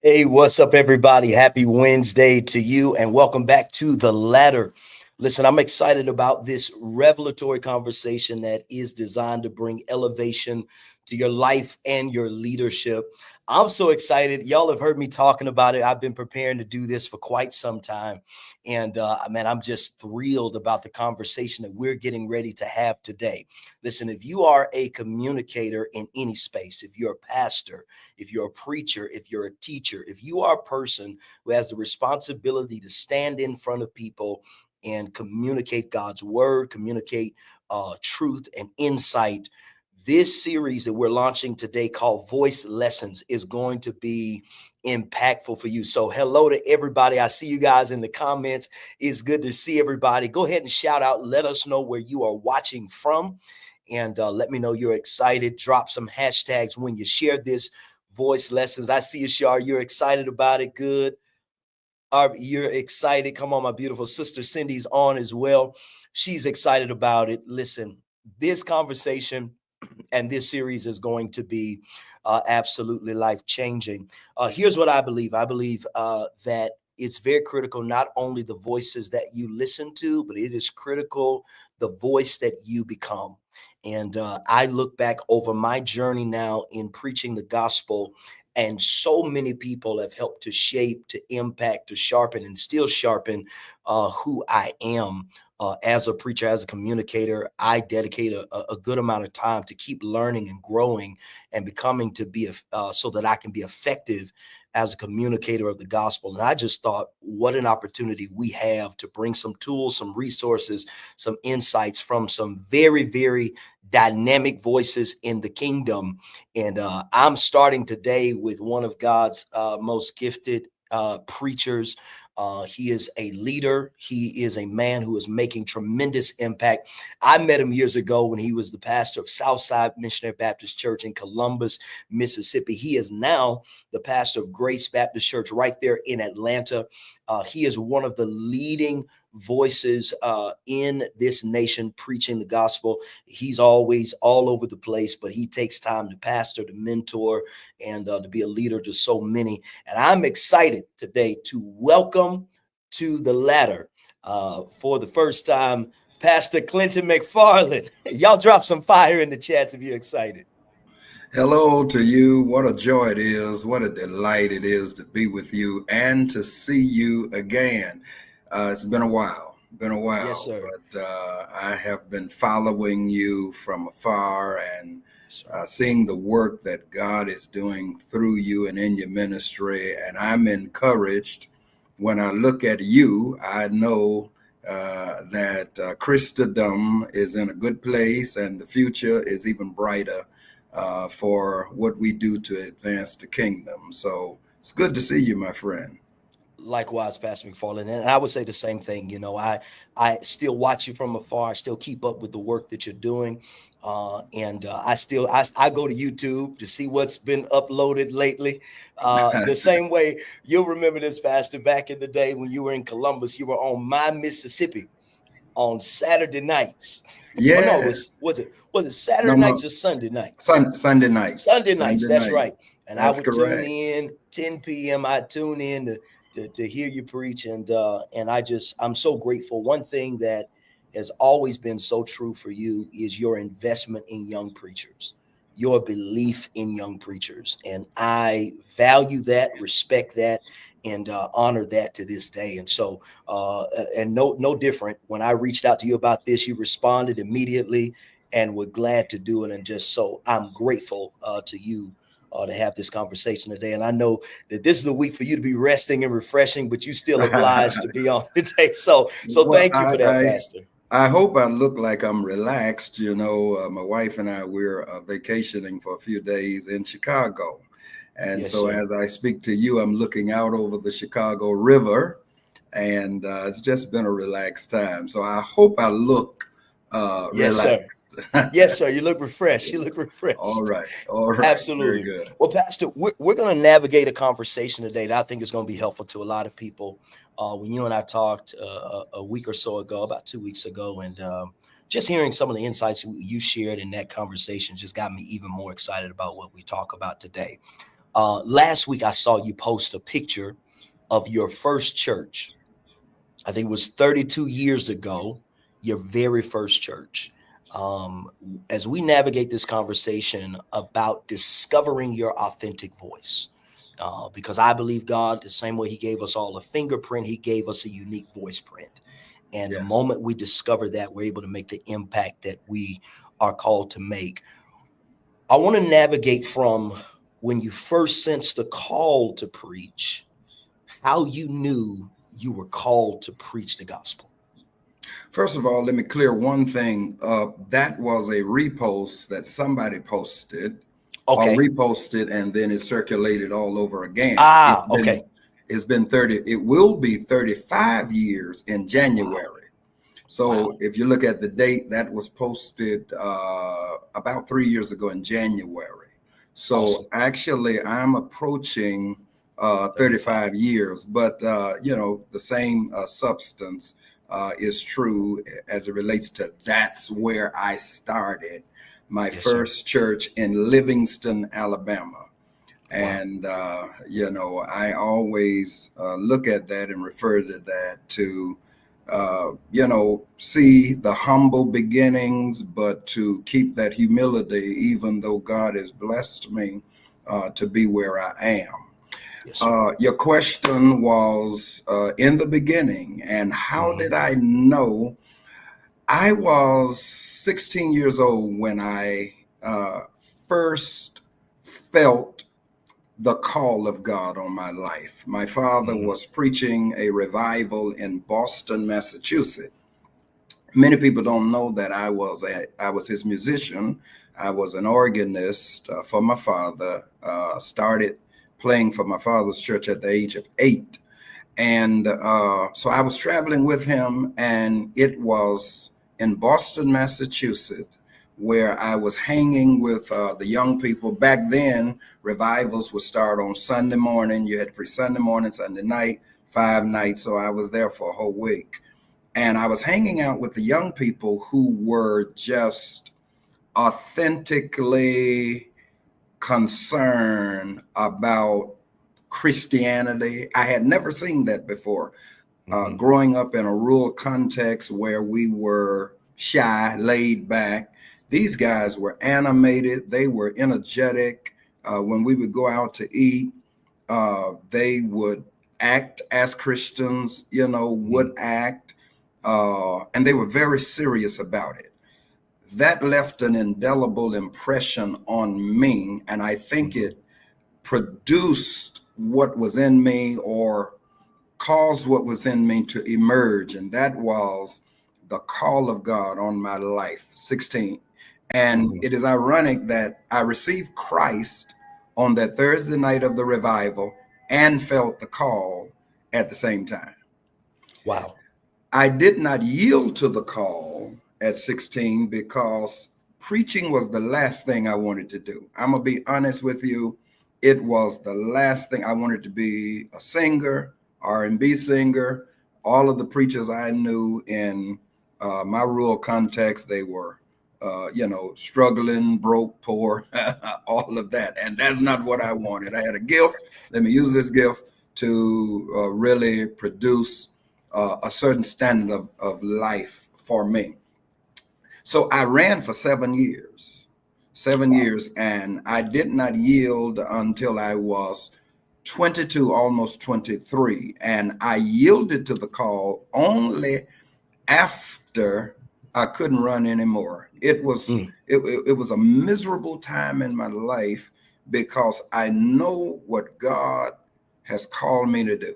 Hey, what's up, everybody? Happy Wednesday to you, and welcome back to The Ladder. Listen, I'm excited about this revelatory conversation that is designed to bring elevation to your life and your leadership. I'm so excited. Y'all have heard me talking about it. I've been preparing to do this for quite some time. And man, I'm just thrilled about the conversation that we're getting ready to have today. Listen, if you are a communicator in any space, if you're a pastor, if you're a preacher, if you're a teacher, if you are a person who has the responsibility to stand in front of people and communicate God's word, communicate truth and insight, this series that we're launching today called Voice Lessons is going to be impactful for you. So hello to everybody. I see you guys in the comments. It's good to see everybody. Go ahead and shout out. Let us know where you are watching from. And let me know you're excited. Drop some hashtags when you share this Voice Lessons. I see you, Shar. You're excited about it. Good. You're excited. Come on, my beautiful sister Cindy's on as well. She's excited about it. Listen, this conversation and this series is going to be absolutely life-changing. Here's what I believe. I believe that it's very critical, not only the voices that you listen to, but it is critical the voice that you become. And I look back over my journey now in preaching the gospel, and so many people have helped to shape, to impact, to sharpen, and still sharpen who I am. As a preacher, as a communicator, I dedicate a good amount of time to keep learning and growing and becoming to be so that I can be effective as a communicator of the gospel. And I just thought, what an opportunity we have to bring some tools, some resources, some insights from some very, very dynamic voices in the kingdom. And I'm starting today with one of God's most gifted preachers. He is a leader. He is a man who is making tremendous impact. I met him years ago when he was the pastor of Southside Missionary Baptist Church in Columbus, Mississippi. He is now the pastor of Grace Baptist Church right there in Atlanta. He is one of the leading voices in this nation preaching the gospel. He's always all over the place, but he takes time to pastor, to mentor, and to be a leader to so many. And I'm excited today to welcome to the ladder for the first time, Pastor Clinton McFarland. Y'all drop some fire in the chats if you're excited. Hello to you. What a joy it is. What a delight it is to be with you and to see you again. It's been a while, Yes, sir. but I have been following you from afar and seeing the work that God is doing through you and in your ministry. And I'm encouraged when I look at you. I know that Christendom is in a good place and the future is even brighter for what we do to advance the kingdom. So it's good to see you, my friend. Likewise, Pastor McFarland, and I would say the same thing. You know, I still watch you from afar. I still keep up with the work that you're doing, and I go to YouTube to see what's been uploaded lately. The same way you'll remember this, Pastor. Back in the day when you were in Columbus, you were on My Mississippi on Saturday nights. Oh no, Yes. was it Saturday No, nights no. or Sunday nights? Sunday nights. Sunday nights. Sunday That's right. nights. And I That's would tune correct. in 10 p.m. I'd tune in to hear you preach, and I'm so grateful. One thing that has always been so true for you is your investment in young preachers, your belief in young preachers, and I value that, respect that, and honor that to this day. And so, and no different. When I reached out to you about this, you responded immediately and were glad to do it. And just so I'm grateful to you to have this conversation today. And I know that this is a week for you to be resting and refreshing, but you still obliged to be on today. So Well, thank you for that, Pastor. I hope I look like I'm relaxed. You know, my wife and I, we're vacationing for a few days in Chicago. And Yes, so sir. as I speak to you, I'm looking out over the Chicago River, and it's just been a relaxed time. So I hope I look Yes, relaxed. sir. Yes, sir. You look refreshed. You look All refreshed. right. All right. Very Absolutely. good. Well, Pastor, we're going to navigate a conversation today that I think is going to be helpful to a lot of people. When you and I talked a week or so ago, about 2 weeks ago, and just hearing some of the insights you shared in that conversation just got me even more excited about what we talk about today. Last week, I saw you post a picture of your first church. I think it was 32 years ago, your very first church. As we navigate this conversation about discovering your authentic voice, because I believe God, the same way he gave us all a fingerprint, he gave us a unique voice print. And the Yes. moment we discover that, we're able to make the impact that we are called to make. I want to navigate from when you first sensed the call to preach, how you knew you were called to preach the gospel. First of all, let me clear one thing up. That was a repost that somebody posted or Okay. reposted, and then it circulated all over again. Okay. It's been 30, it will be 35 years in January. Wow. So Wow. if you look at the date, that was posted about 3 years ago in January. So Awesome. actually, I'm approaching 35 years, but the same substance is true as it relates to that's where I started my Yes, first church in Livingston, Alabama. Wow. And, I always look at that and refer to that to, see the humble beginnings, but to keep that humility, even though God has blessed me to be where I am. Yes, sir. Your question was in the beginning, and how did I know? I was 16 years old when I first felt the call of God on my life. My father was preaching a revival in Boston, Massachusetts. Many people don't know that I was his musician. I was an organist for my father. Started playing for my father's church at the age of 8. And so I was traveling with him, and it was in Boston, Massachusetts, where I was hanging with the young people. Back then, revivals would start on Sunday morning. You had to preach Sunday morning, Sunday night, 5 nights. So I was there for a whole week. And I was hanging out with the young people who were just authentically concerned about Christianity. I had never seen that before. Growing up in a rural context where we were shy, laid back, these guys were animated. They were energetic. When we would go out to eat, they would act as Christians, would act, and they were very serious about it. That left an indelible impression on me, and I think it produced what was in me, or caused what was in me to emerge, and that was the call of God on my life, 16. And it is ironic that I received Christ on that Thursday night of the revival and felt the call at the same time. Wow. I did not yield to the call at 16 because preaching was the last thing I wanted to do. I'm going to be honest with you. It was the last thing. I wanted to be a singer, R&B singer. All of the preachers I knew in my rural context, they were, struggling, broke, poor, all of that. And that's not what I wanted. I had a gift. Let me use this gift to really produce a certain standard of life for me. So I ran for 7 years, 7 years, and I did not yield until I was 22, almost 23. And I yielded to the call only after I couldn't run anymore. It was it was a miserable time in my life because I know what God has called me to do.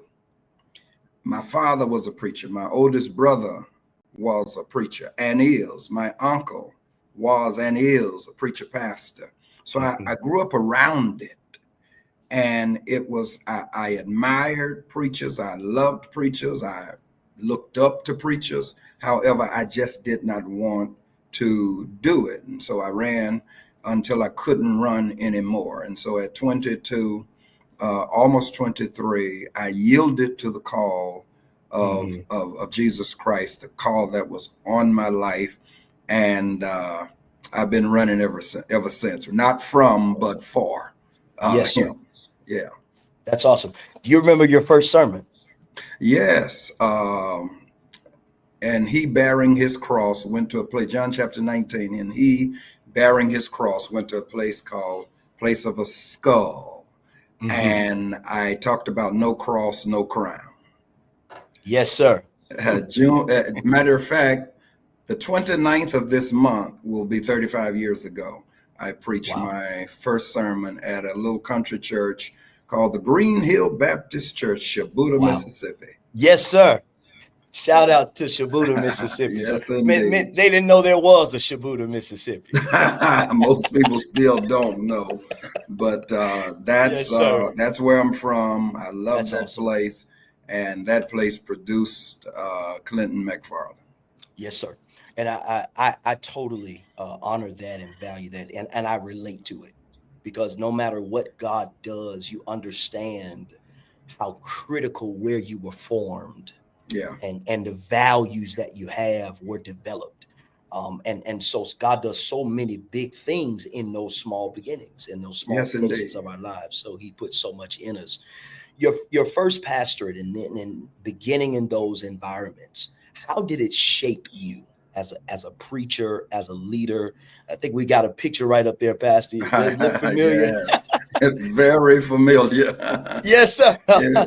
My father was a preacher. My oldest brother was a preacher and is. My uncle was and is a preacher pastor. So I grew up around it. And it was, I admired preachers. I loved preachers. I looked up to preachers. However, I just did not want to do it. And so I ran until I couldn't run anymore. And so at 22, almost 23, I yielded to the call of Jesus Christ, the call that was on my life. And I've been running ever since, not from, but for Yes, sir. him. Yeah. That's awesome. Do you remember your first sermon? Yes. And he bearing his cross went to a place, John chapter 19, and he bearing his cross went to a place called Place of a Skull. Mm-hmm. And I talked about no cross, no crown. Yes, sir. Matter of fact, the 29th of this month will be 35 years ago. I preached Wow. my first sermon at a little country church called the Green Hill Baptist Church, Shabuta, Wow. Mississippi. Yes, sir. Shout out to Shabuta, Mississippi. So, Yes, indeed. they didn't know there was a Shabuta, Mississippi. Most people still don't know, but Yes, sir. that's where I'm from. I love That's that awesome. place, and that place produced Clinton McFarland. Yes, sir. And I totally honor that and value that, and I relate to it, because no matter what God does, you understand how critical where you were formed, Yeah. and the values that you have were developed. And so God does so many big things in those small beginnings, in those small Yes, indeed. places of our lives. So he puts so much in us. Your first pastorate and beginning in those environments, how did it shape you as a preacher, as a leader? I think we got a picture right up there, Pastor. Does it look familiar? Yes, very familiar. Yes, sir. Yeah,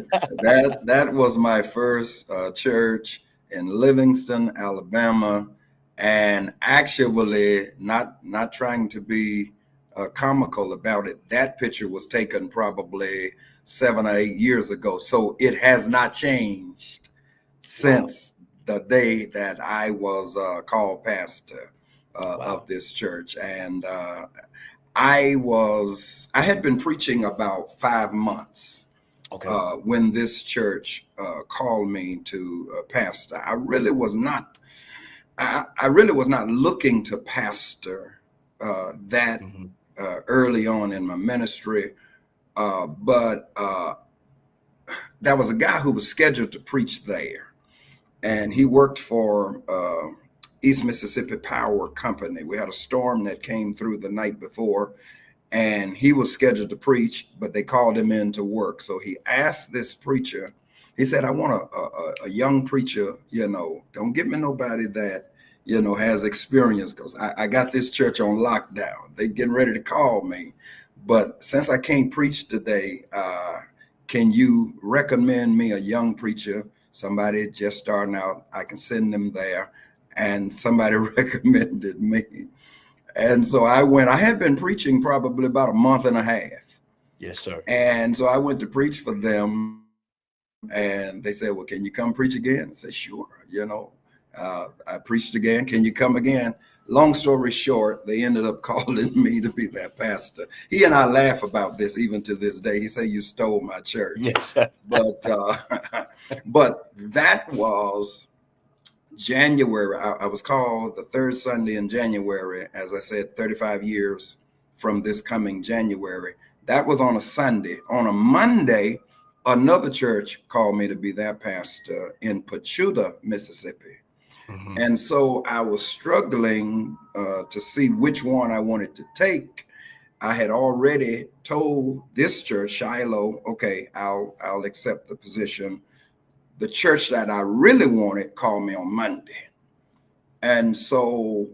that was my first church in Livingston, Alabama, and actually not trying to be comical about it. That picture was taken probably 7 or 8 years ago, so it has not changed Wow. since the day that I was called pastor Wow. of this church. And I had been preaching about 5 months Okay. when this church called me to pastor. I really was not looking to pastor that Mhm. early on in my ministry, but there was a guy who was scheduled to preach there, and he worked for East Mississippi Power Company. We had a storm that came through the night before, and he was scheduled to preach, but they called him in to work. So he asked this preacher, he said, I want a young preacher, don't give me nobody that, has experience, because I got this church on lockdown. They getting ready to call me. But since I can't preach today, can you recommend me a young preacher, somebody just starting out? I can send them there. And somebody recommended me. And so I had been preaching probably about a month and a half. Yes, sir. And so I went to preach for them, and they said, well, can you come preach again? I said, sure. I preached again. Can you come again? Long story short, they ended up calling me to be their pastor. He and I laugh about this even to this day. He said, you stole my church. Yes, sir. But that was January. I was called the third Sunday in January, as I said, 35 years from this coming January. That was on a Sunday. On a Monday, another church called me to be their pastor in Pachuta, Mississippi. Mhm. And so I was struggling to see which one I wanted to take. I had already told this church, Shiloh, okay, I'll accept the position. The church that I really wanted called me on Monday. And so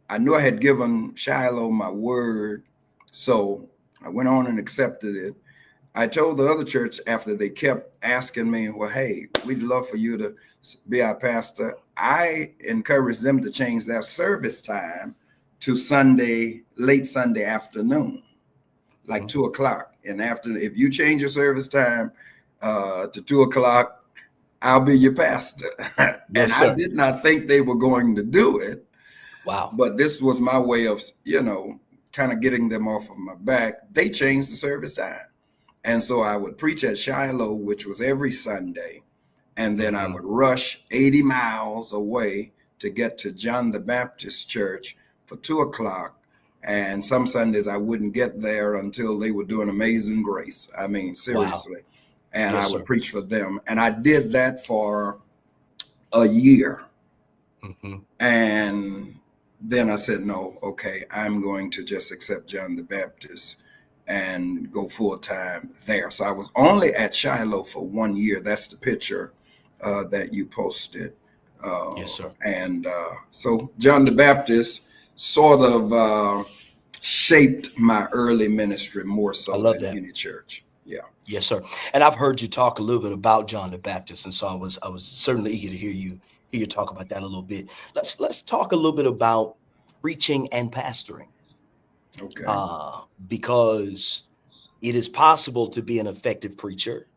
I knew I had given Shiloh my word. So I went on and accepted it. I told the other church, after they kept asking me, well, hey, we'd love for you to be our pastor. I encouraged them to change their service time to Sunday, late Sunday afternoon, like 2 o'clock. And if you change your service time to 2 o'clock, I'll be your pastor. Yes, And sir. I did not think they were going to do it. Wow. But this was my way of, kind of getting them off of my back. They changed the service time. And so I would preach at Shiloh, which was every Sunday. And then I would rush 80 miles away to get to John the Baptist Church for 2 o'clock. And some Sundays I wouldn't get there until they were doing Amazing Grace. I mean, seriously. Wow. And Yes, I would sir. preach for them. And I did that for a year. And then I said, no, okay, I'm going to just accept John the Baptist. and go full time there. So I was only at Shiloh for 1 year. That's the picture that you posted. Yes, sir. And so John the Baptist sort of shaped my early ministry more I so love than that. any church. Yeah. Yes, sir. And I've heard you talk a little bit about John the Baptist, and so I was certainly eager to hear you talk about that a little bit. Let's talk a little bit about preaching and pastoring, Okay. because it is possible to be an effective preacher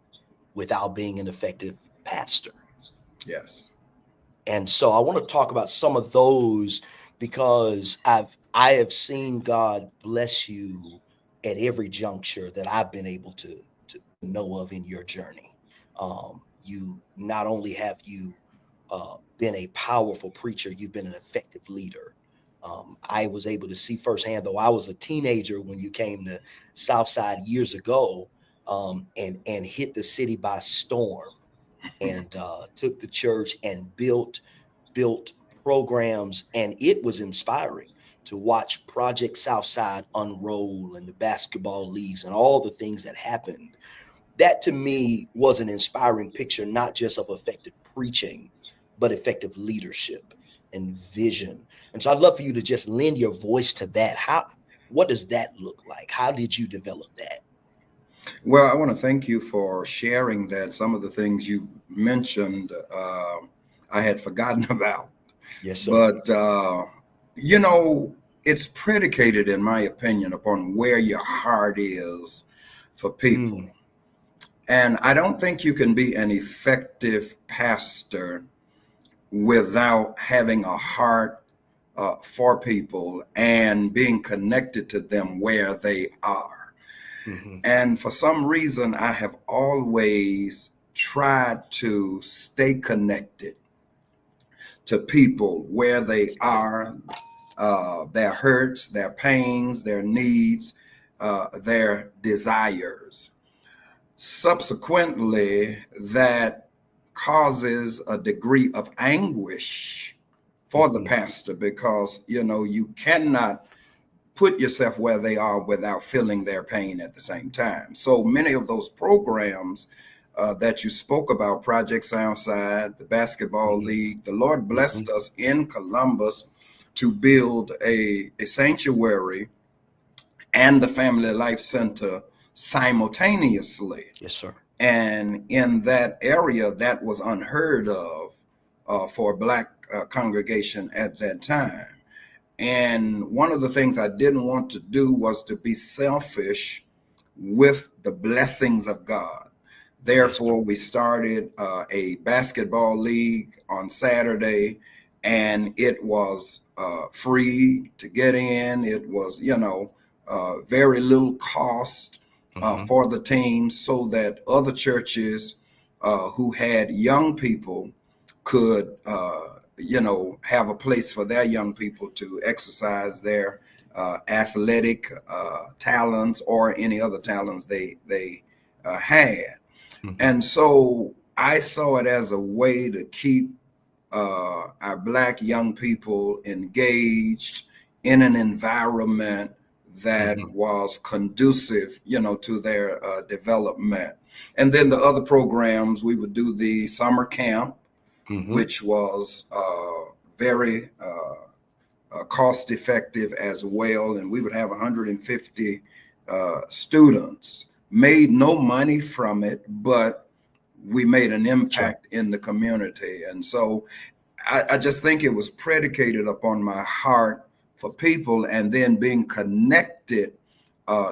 without being an effective pastor. Yes. And so I want to talk about some of those because I have seen God bless you at every juncture that I've been able to know of in your journey. You not only have you been a powerful preacher, you've been an effective leader. I was able to see firsthand, though I was a teenager when you came to Southside years ago, and hit the city by storm, and took the church and built programs, and it was inspiring to watch Project Southside unroll and the basketball leagues and all the things that happened. That to me was an inspiring picture, not just of effective preaching, but effective leadership and vision. And so I'd love for you to just lend your voice to that. What does that look like? How did you develop that? Well, I want to thank you for sharing that. Some of the things you mentioned, I had forgotten about. Yes, sir. But, you know, it's predicated, in my opinion, upon where your heart is for people. Mm, And I don't think you can be an effective pastor without having a heart for people and being connected to them where they are. mhm. And for some reason, I have always tried to stay connected to people where they are, their hurts, their pains, their needs, their desires. Subsequently, that causes a degree of anguish for the Mhm. pastor because, you know, you cannot put yourself where they are without feeling their pain at the same time. So many of those programs that you spoke about, Project Southside, the basketball Mhm. league, the Lord blessed Mhm. us in Columbus to build a sanctuary and the Family Life Center simultaneously. Yes, sir. And in that area, that was unheard of for a Black congregation at that time. And one of the things I didn't want to do was to be selfish with the blessings of God. Yes, sir. Therefore, we started a basketball league on Saturday, and it was free to get in. It was, you know, very little cost Mhm. for the team so that other churches who had young people could, you know, have a place for their young people to exercise their athletic talents or any other talents they had. Mhm. And so I saw it as a way to keep our Black young people engaged in an environment that Mhm. was conducive, you know, to their development. And then the other programs, we would do the summer camp, Mhm. which was very cost effective as well. And we would have 150 students, made no money from it, but we made an That's right. impact in the community. And so I just think it was predicated upon my heart for people and then being connected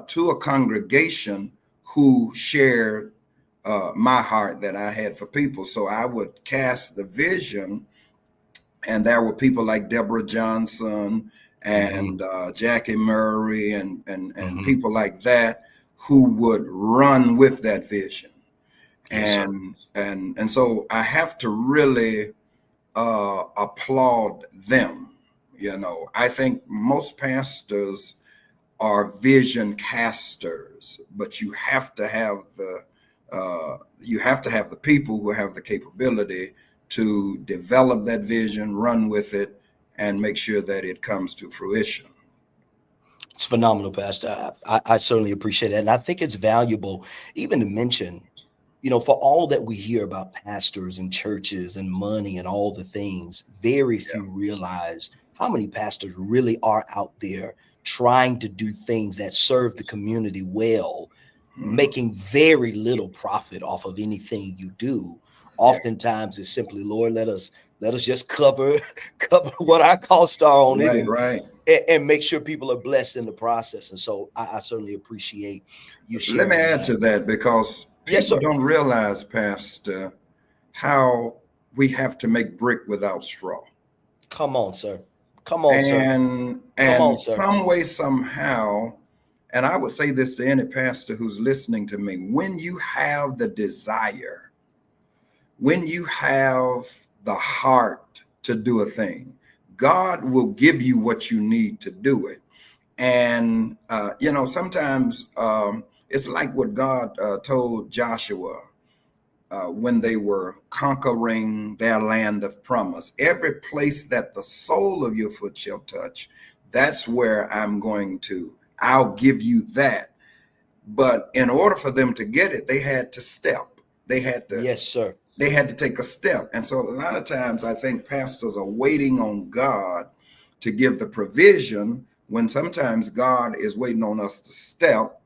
to a congregation who shared my heart that I had for people. So I would cast the vision, and there were people like Deborah Johnson Mhm. and Jackie Murray and Mhm. people like that who would run with that vision. Yes, sir. And so I have to really applaud them. You know, I think most pastors are vision casters, but you have to have the people who have the capability to develop that vision, run with it, and make sure that it comes to fruition. It's phenomenal, Pastor. I certainly appreciate that. And I think it's valuable even to mention, for all that we hear about pastors and churches and money and all the things, very few realize how many pastors really are out there trying to do things that serve the community well, making very little profit off of anything you do. Oftentimes it's simply, Lord, let us just cover what our costs are on it, Right, right. and make sure people are blessed in the process. And so I certainly appreciate you Let me sharing add that. to that because Yes, people sir. don't realize, Pastor, how we have to make brick without straw. Come on, sir. Come on, sir. Come on, And sir. some way, somehow, and I would say this to any pastor who's listening to me, when you have the desire, when you have the heart to do a thing, God will give you what you need to do it. And, sometimes it's like what God told Joshua when they were conquering their land of promise. Every place that the sole of your foot shall touch, that's where I'll give you that. But in order for them to get it, they had to step. They had to Yes, sir. they had to take a step. And so a lot of times I think pastors are waiting on God to give the provision when sometimes God is waiting on us to step.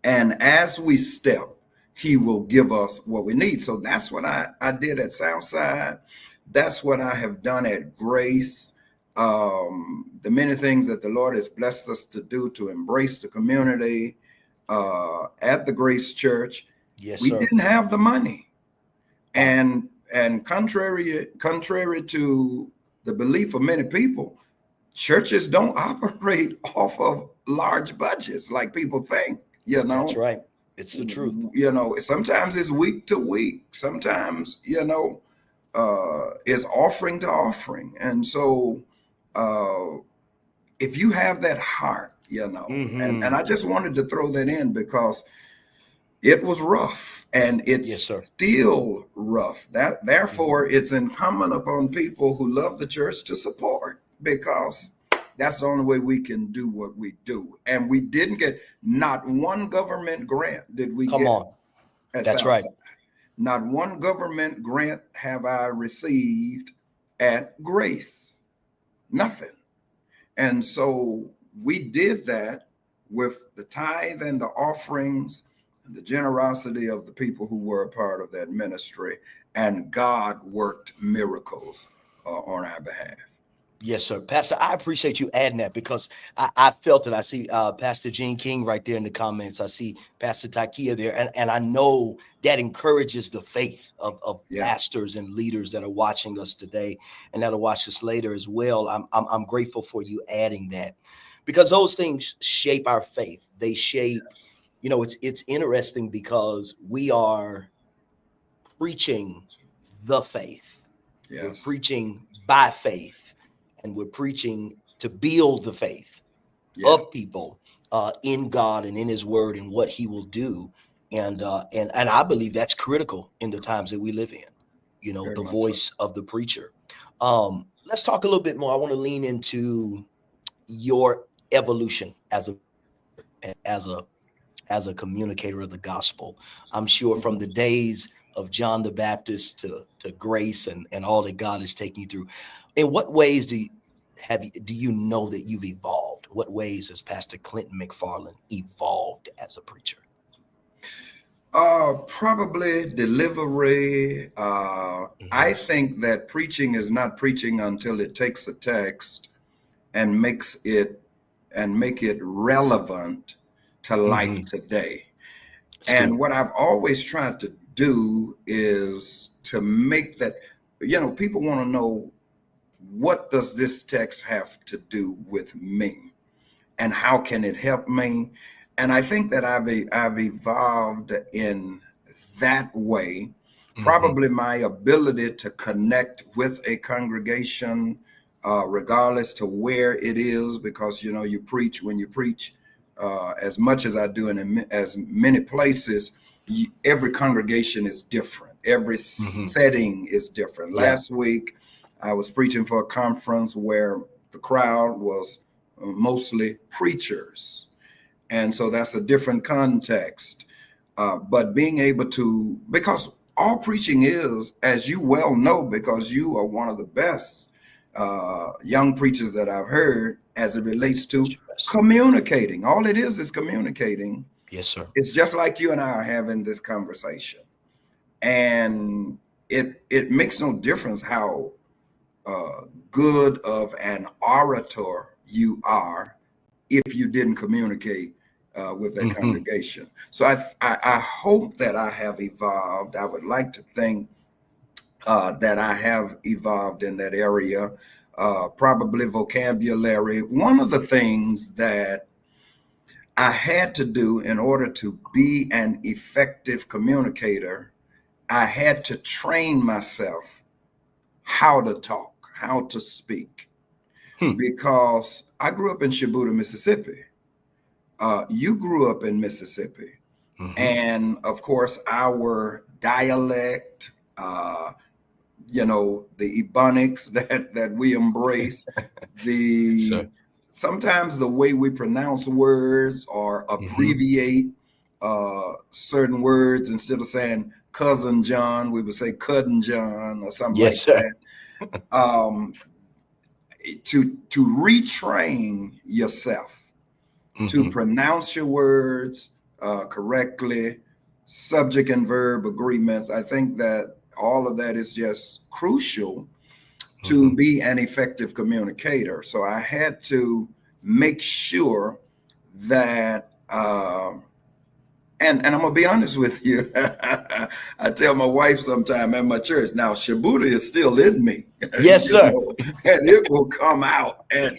And as we step, he will give us what we need. So that's what I did at Southside. That's what I have done at Grace. The many things that the Lord has blessed us to do to embrace the community at the Grace Church. Yes, We sir. didn't have the money. And contrary to the belief of many people, churches don't operate off of large budgets like people think. That's right. It's the truth. Sometimes it's week to week. Sometimes it's offering to offering. And so if you have that heart, and I just wanted to throw that in because it was rough and it's Yes, sir. still rough. Therefore, it's incumbent upon people who love the church to support, because that's the only way we can do what we do. And we didn't get not one government grant did we Come get on. at That's right. Southside. Not one government grant have I received at Grace. Nothing. And so we did that with the tithe and the offerings and the generosity of the people who were a part of that ministry. And God worked miracles on our behalf. Yes, sir. Pastor, I appreciate you adding that because I felt it. I see Pastor Gene King right there in the comments. I see Pastor Takia there. And I know that encourages the faith of pastors and leaders that are watching us today and that'll watch us later as well. I'm grateful for you adding that, because those things shape our faith. They shape, it's interesting because we are preaching the faith. Yes. We're preaching by faith, and we're preaching to build the faith of people in God and in his word and what he will do. And I believe that's critical in the times that we live in, Very the much voice of the preacher. Let's talk a little bit more. I want to lean into your evolution as a communicator of the gospel. I'm sure from the days of John the Baptist to Grace and all that God is taking you through, in what ways do you know that you've evolved? What ways has Pastor Clinton McFarland evolved as a preacher? Probably delivery. I think that preaching is not preaching until it takes a text and make it relevant to life today. And what I've always tried to do is to make that, people want to know, what does this text have to do with me and how can it help me? And I think that I've evolved in that way. Probably my ability to connect with a congregation, regardless to where it is, because you preach when you preach, as much as I do in as many places. Every congregation is different. Every setting is different. Last week, I was preaching for a conference where the crowd was mostly preachers. And so that's a different context. But being able to, because all preaching is, as you well know, because you are one of the best young preachers that I've heard as it relates to communicating. All it is communicating. Yes, sir. It's just like you and I are having this conversation. And it makes no difference how good of an orator you are if you didn't communicate with that congregation. So I hope that I have evolved. I would like to think that I have evolved in that area, probably vocabulary. One of the things that I had to do in order to be an effective communicator, I had to train myself how to talk, how to speak, because I grew up in Shibuya, Mississippi. You grew up in Mississippi. And of course, our dialect, you know, the ebonics that we embrace, sometimes the way we pronounce words or abbreviate certain words, instead of saying cousin John, we would say cousin John or something like that. To retrain yourself to pronounce your words correctly, subject and verb agreements. I think that all of that is just crucial to be an effective communicator. So I had to make sure that, and I'm gonna be honest with you, I tell my wife sometime at my church, now Shibuya is still in me. Yes, sir. Know, and it will come out at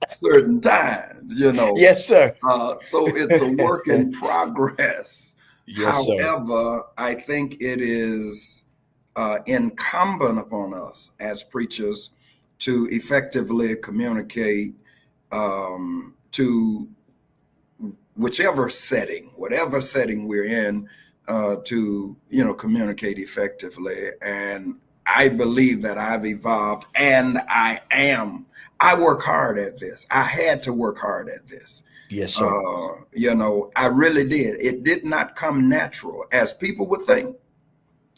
certain times, you know. Yes, sir. So it's a work in progress. Yes, however, I think it is incumbent upon us as preachers to effectively communicate to whatever setting we're in, to, you know, communicate effectively. And I believe that I've evolved, and I work hard at this. I had to work hard at this. Yes, sir. You know, I really did. It did not come natural as people would think.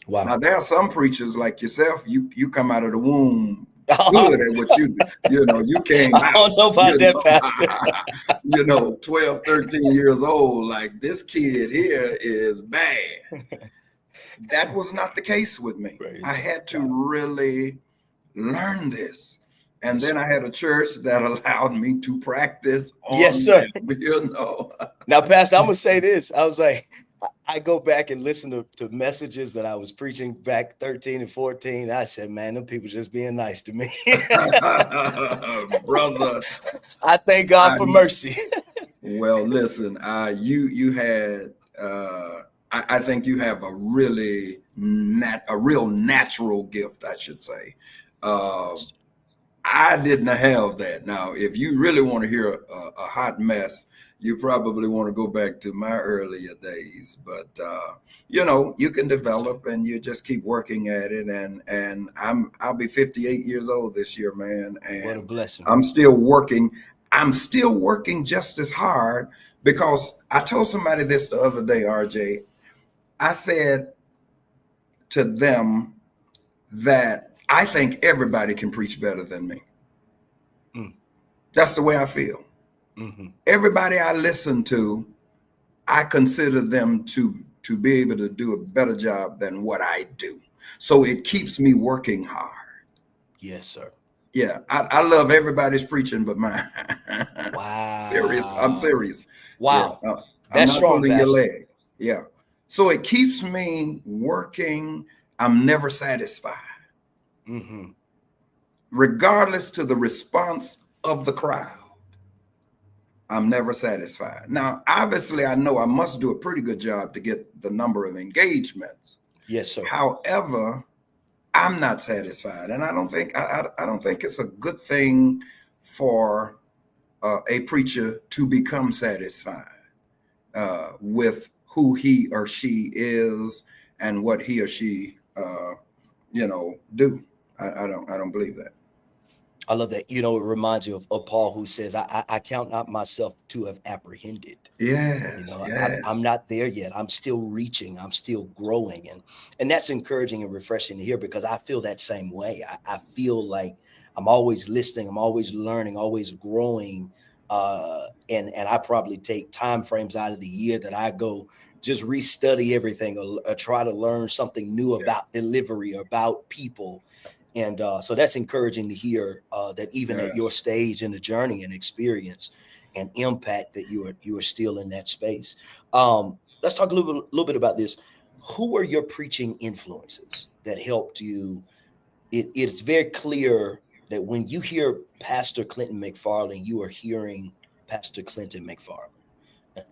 Wow. Now, there are some preachers like yourself, you come out of the womb good at what you do. You know, you came out. I don't know about that, Pastor. You know, 12, 13 years old, like, this kid here is bad. That was not the case with me. I had to really learn this. And then I had a church that allowed me to practice on sir. That, you know. Now, Pastor, I'm going to say this. I was like, I go back and listen to messages that I was preaching back 13 and 14. I said, man, them people just being nice to me. Brother. I thank God for mercy. Well, listen, you had, I think you have a real natural gift, I should say. I didn't have that. Now, if you really want to hear a hot mess, you probably want to go back to my earlier days. But you know, you can develop, and you just keep working at it. And I'll be 58 years old this year, man. And what a blessing. I'm still working. I'm still working just as hard, because I told somebody this the other day, RJ. I said to them that I think everybody can preach better than me. That's the way I feel. Everybody I listen to, I consider them to be able to do a better job than what I do. So it keeps me working hard. Yes, sir. Yeah, I love everybody's preaching but mine. Wow. I'm serious. Wow. Yeah, That's I'm not strong, pulling your Pastor. leg. Yeah. So it keeps me working. I'm never satisfied. Regardless to the response of the crowd, I'm never satisfied. Now, obviously, I know I must do a pretty good job to get the number of engagements. Yes, sir. However, I'm not satisfied, and I don't think it's a good thing for a preacher to become satisfied with who he or she is and what he or she, you know, do. I don't believe that. I love that. You know, it reminds you of Paul, who says, I count not myself to have apprehended. You Yes, know, I'm yes, not there yet. I'm still reaching. I'm still growing, and that's encouraging and refreshing to hear, because I feel that same way. I feel like I'm always listening. I'm always learning, always growing. And I probably take time frames out of the year that I go just restudy everything, or try to learn something new yeah, about delivery or about people. And so that's encouraging to hear, that even at your yes. stage in the journey and experience and impact, that you are still in that space. Let's talk a little bit about this. Who are your preaching influences that helped you? It's very clear that when you hear Pastor Clinton McFarland, you are hearing Pastor Clinton McFarland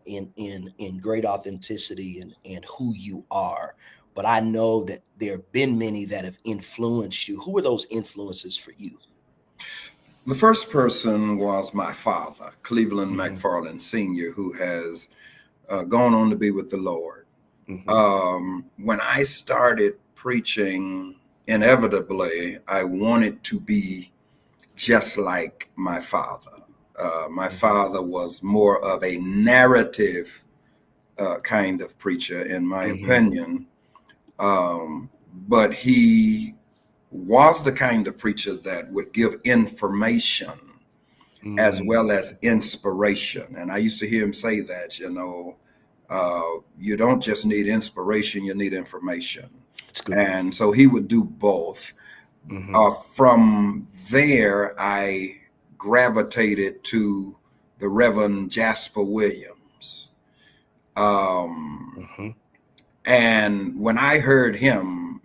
in great authenticity and who you are. But I know that there have been many that have influenced you. Who are those influences for you? The first person was my father, Cleveland Hmm. McFarland Sr., who has gone on to be with the Lord. Hmm. When I started preaching, inevitably, I wanted to be just like my father. My Hmm. father was more of a narrative kind of preacher, in my Hmm. opinion, but he was the kind of preacher that would give information as well Mm. as inspiration. And I used to hear him say that, you don't just need inspiration, you need information. It's good. And so he would do both. Hmm. From there, I gravitated to the Reverend Jasper Williams. Um, Hmm. and when I heard him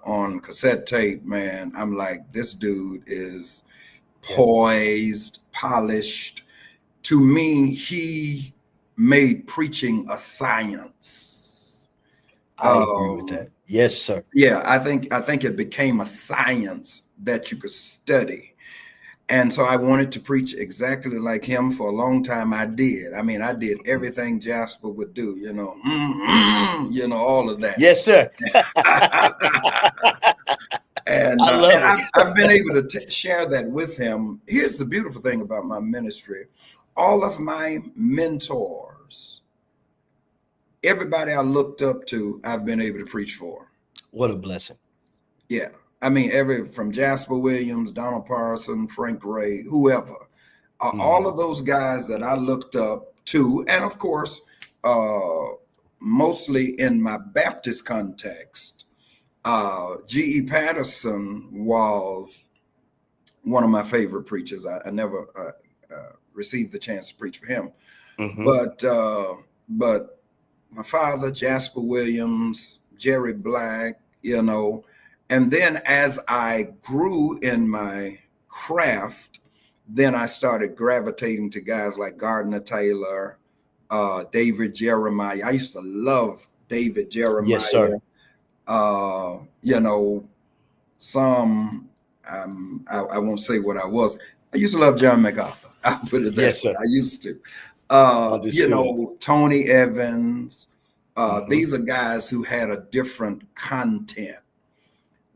on cassette tape, man, I'm like, this dude is Yeah, poised, polished. To me, he made preaching a science. I agree with Um, that. Yes, sir. yeah, I think it became a science that you could study. And so I wanted to preach exactly like him. For a long time. I did. I mean, I did Mhm. everything Jasper would do, all of that. Yes, sir. and I uh, love and it. I've been able to share that with him. Here's the beautiful thing about my ministry: all of my mentors, everybody I looked up to, I've been able to preach for. What a blessing. Yeah, I mean, every from Jasper Williams, Donald Parson, Frank Ray, whoever, all Hmm. of those guys that I looked up to, and of course, uh, mostly in my Baptist context, G.E. Patterson was one of my favorite preachers. I never received the chance to preach for him, Hmm. but my father, Jasper Williams, Jerry Black, and then as I grew in my craft, then I started gravitating to guys like Gardner Taylor, David Jeremiah. I used to love David Yes, sir. Jeremiah. Uh, you know, some I won't say what I was. I used to love John MacArthur. I'll put it that Yes, way. sir. I used to. Understood. Tony Evans. Hmm. These are guys who had a different content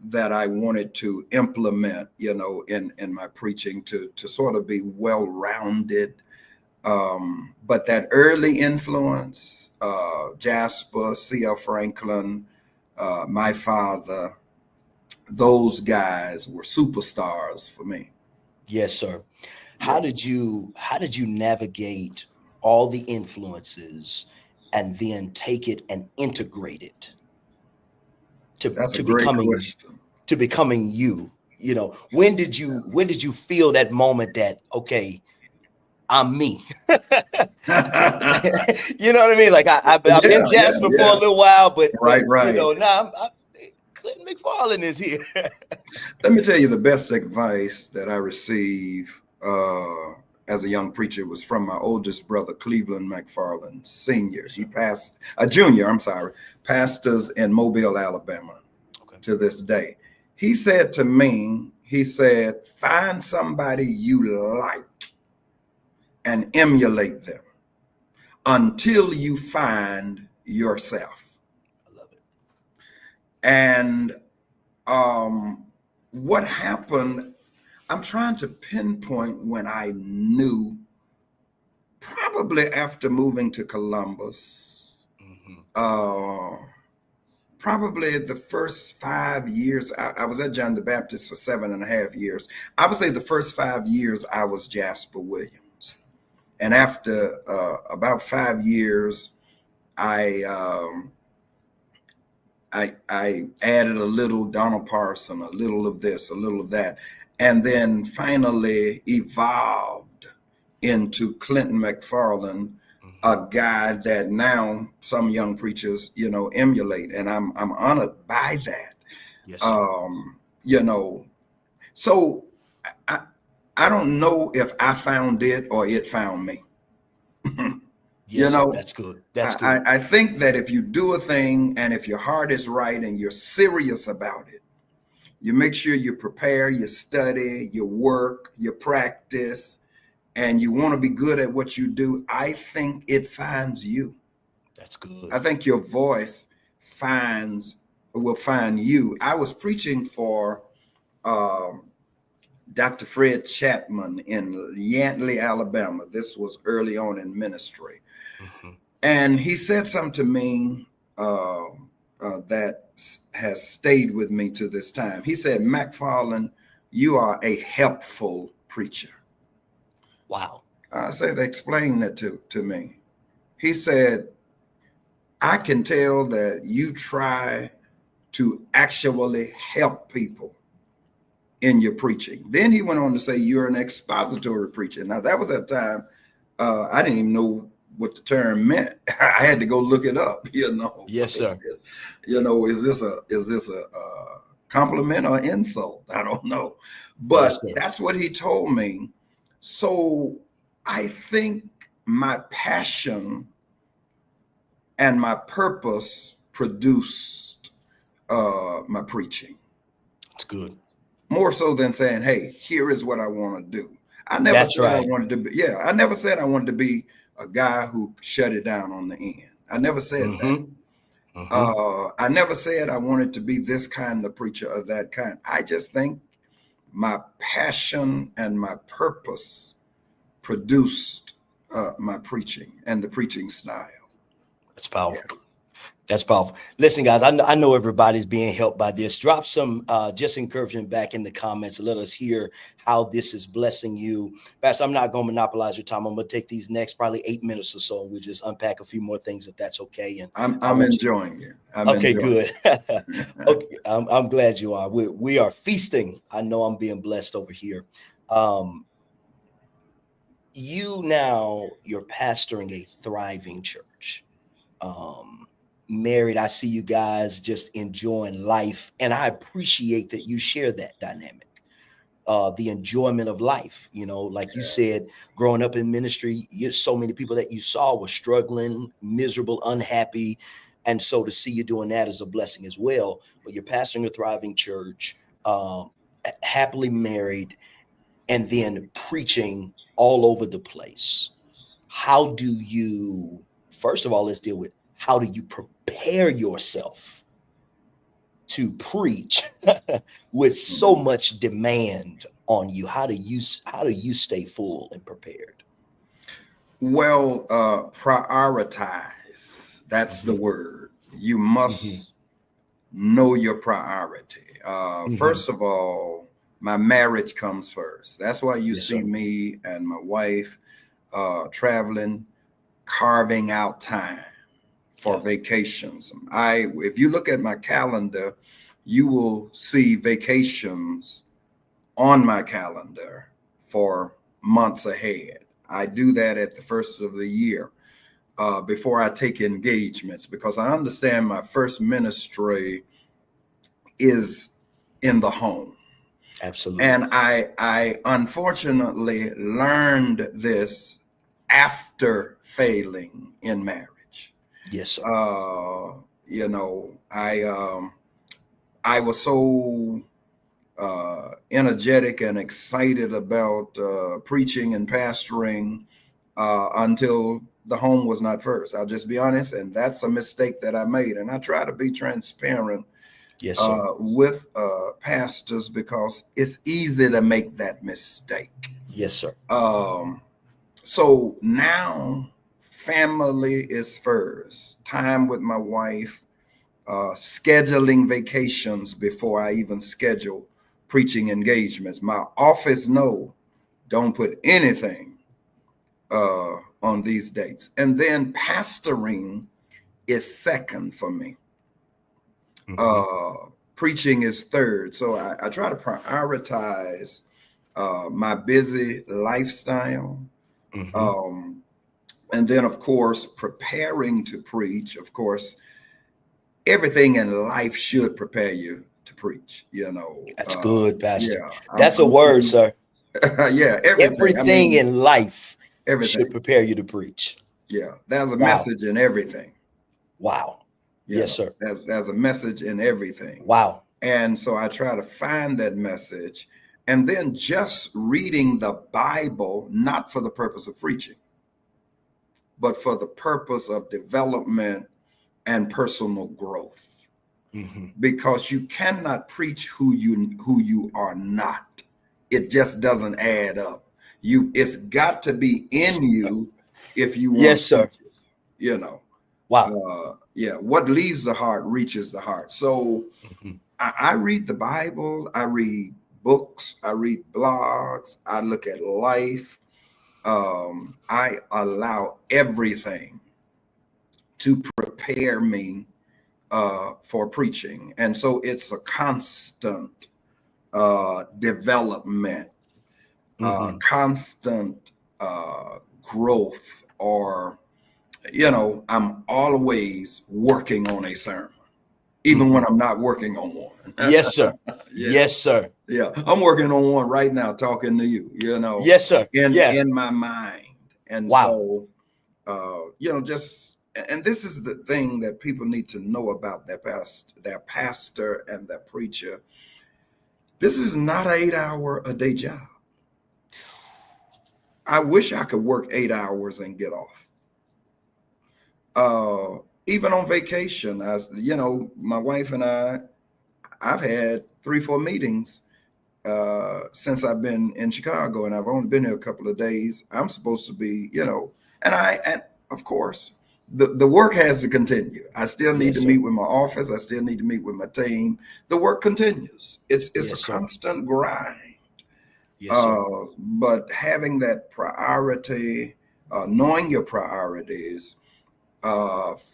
that I wanted to implement, in my preaching to sort of be well rounded. But that early influence, Jasper, C.L. Franklin, my father, those guys were superstars for me. Yes, sir. Yeah, How did you navigate all the influences and then take it and integrate it to that's a to great becoming question. to becoming you? You know, when did you feel that moment that, okay, I'm me? You know what I mean? Like I've Yeah, been yeah, Jasper for a yeah. little while, but Right, right. now Clinton McFarland is here. Let me tell you, the best advice that I received as a young preacher was from my oldest brother, Cleveland McFarland Sr. Yes, He sir. passed, a junior, I'm sorry, pastors in Mobile, Alabama Okay. to this day. He said to me, he said, find somebody you like and emulate them until you find yourself. I love it. And what happened, I'm trying to pinpoint when I knew, probably after moving to Columbus. Probably the first 5 years, I was at John the Baptist for 7.5 years. I would say the first 5 years I was Jasper Williams. And after about 5 years, I added a little Donald Parson, a little of this, a little of that, and then finally evolved into Clinton McFarland, a guy that now some young preachers, emulate, and I'm honored by that. Yes. So I don't know if I found it or it found me. Yes, that's good. That's good. I think that if you do a thing and if your heart is right and you're serious about it, you make sure you prepare, you study, you work, you practice, and you want to be good at what you do, I think it finds you. That's good. I think your voice will find you. I was preaching for Dr. Fred Chapman in Yantley, Alabama. This was early on in ministry. And he said something to me that has stayed with me to this time. He said, McFarland, you are a helpful preacher. Wow. I said, explain that to me. He said, I can tell that you try to actually help people in your preaching. Then he went on to say, you're an expository preacher. Now, that was at a time I didn't even know what the term meant. I had to go look it up, Yes, sir. Is this a compliment or insult? I don't know. But Yes, that's what he told me. So I think my passion and my purpose produced my preaching. That's good. More so than saying, hey, here is what I want to do. I never said I wanted to be, I never said I wanted to be a guy who shut it down on the end. I never said that. I never said I wanted to be this kind of preacher or that kind. I just think my passion and my purpose produced my preaching and the preaching style. That's powerful. Yeah. That's powerful. Listen, guys, I know everybody's being helped by this. Drop some just encouragement back in the comments and let us hear how this is blessing you. Pastor, I'm not going to monopolize your time. I'm going to take these next probably 8 minutes or so, and we'll just unpack a few more things if that's okay. And I'm enjoying you. Okay, good. Okay, I'm glad you are. We are feasting. I know I'm being blessed over here. You're pastoring a thriving church. Married, I see you guys just enjoying life, and I appreciate that you share that dynamic, the enjoyment of life. Like you said, growing up in ministry, so many people that you saw were struggling, miserable, unhappy, and so to see you doing that is a blessing as well. But you're pastoring a thriving church, happily married, and then preaching all over the place. How do you, first of all, let's deal with, how do you prepare yourself to preach with so much demand on you? How do you stay full and prepared? Well, prioritize. That's the word. You must know your priority. First of all, my marriage comes first. That's why you see me and my wife traveling, carving out time for vacations. If you look at my calendar, you will see vacations on my calendar for months ahead. I do that at the first of the year before I take engagements, because I understand my first ministry is in the home. Absolutely. And I unfortunately learned this after failing in marriage. Yes, sir. I was so energetic and excited about preaching and pastoring until the home was not first. I'll just be honest, and that's a mistake that I made. And I try to be transparent Yes, sir. With pastors, because it's easy to make that mistake. Yes, sir. So now family is first, time with my wife, scheduling vacations before I even schedule preaching engagements. My office, no, don't put anything on these dates. And then pastoring is second for me. Preaching is third. So I try to prioritize my busy lifestyle. And then, of course, preparing to preach. Of course, everything in life should prepare you to preach. That's good, Pastor. Yeah, That's a word, sir. Yeah, everything. I Everything mean, in life should everything. prepare you to preach. Yeah, there's a Wow. message in everything. Wow. Yes, sir. There's a message in everything. Wow. And so I try to find that message, and then just reading the Bible, not for the purpose of preaching, but for the purpose of development and personal growth. Because you cannot preach who you are not. It just doesn't add up. It's got to be in you if you want. Yes, sir. Wow. Yeah. What leaves the heart reaches the heart. So I read the Bible. I read books. I read blogs. I look at life. I allow everything to prepare me for preaching. And so it's a constant development, constant growth, or, I'm always working on a sermon, even when I'm not working on one. Yes, sir. Yes, sir. Yeah. I'm working on one right now, talking to you, Yes, sir. in my mind. And wow. So, and this is the thing that people need to know about their pastor and their preacher. This is not an 8-hour a day job. I wish I could work 8 hours and get off. Even on vacation, my wife and I've had 3-4 meetings since I've been in Chicago, and I've only been here a couple of days. I'm supposed to be, and of course, the work has to continue. I still need to meet with my office. I still need to meet with my team. The work continues. It's a constant grind. But having that priority, knowing your priorities,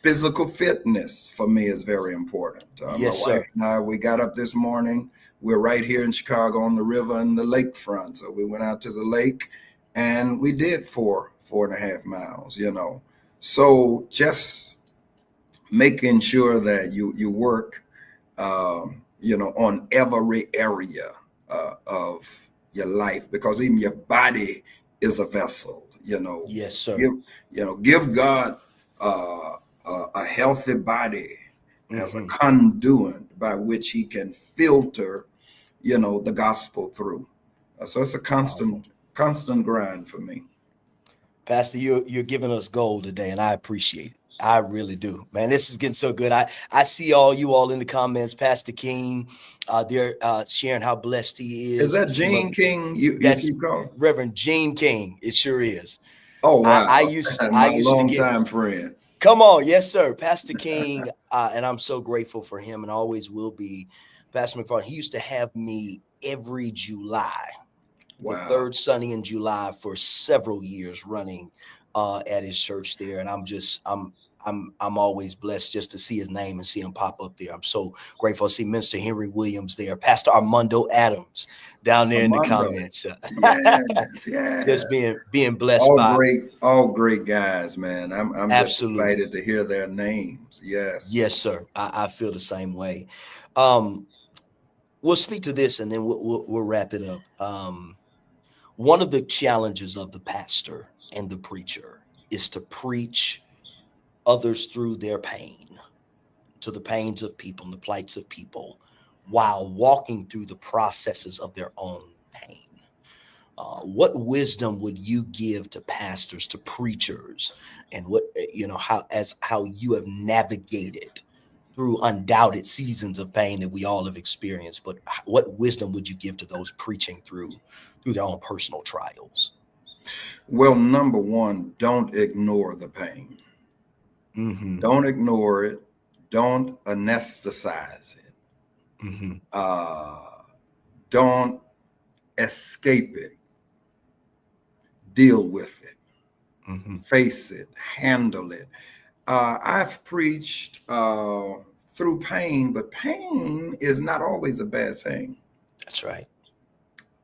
physical fitness for me is very important. My wife and I, we got up this morning. We're right here in Chicago on the river and the lakefront. So we went out to the lake and we did 4.5 miles, So just making sure that you work, on every area of your life, because even your body is a vessel, Yes, sir. Give God a healthy body as a conduit by which he can filter, the gospel through. So it's a constant grind for me. Pastor, you're giving us gold today, and I appreciate it. I really do, man. This is getting so good. I see you all in the comments. Pastor King, they're sharing how blessed he is. Is that Gene King? That's keep calling? Reverend Gene King. It sure is. Oh wow! I used to longtime friend. Come on, yes, sir, Pastor King, and I'm so grateful for him, and always will be. Pastor McFarland. He used to have me every July. Wow. The third Sunday in July for several years running at his church there. And I'm always blessed just to see his name and see him pop up there. I'm so grateful to see Minister Henry Williams there, Pastor Armando Adams down there in the comments. Yes. Just being blessed all great guys, man. I'm just excited to hear their names. Yes, sir. I feel the same way. We'll speak to this and then we'll wrap it up. One of the challenges of the pastor and the preacher is to preach others through their pain, to the pains of people and the plights of people, while walking through the processes of their own pain. What wisdom would you give to pastors, to preachers, and how you have navigated through undoubted seasons of pain that we all have experienced, but what wisdom would you give to those preaching through their own personal trials? Well, number one, don't ignore the pain. Mm-hmm. Don't ignore it. Don't anesthetize it. Mm-hmm. Don't escape it. Deal with it. Mm-hmm. Face it. Handle it. I've preached through pain, but pain is not always a bad thing. That's right.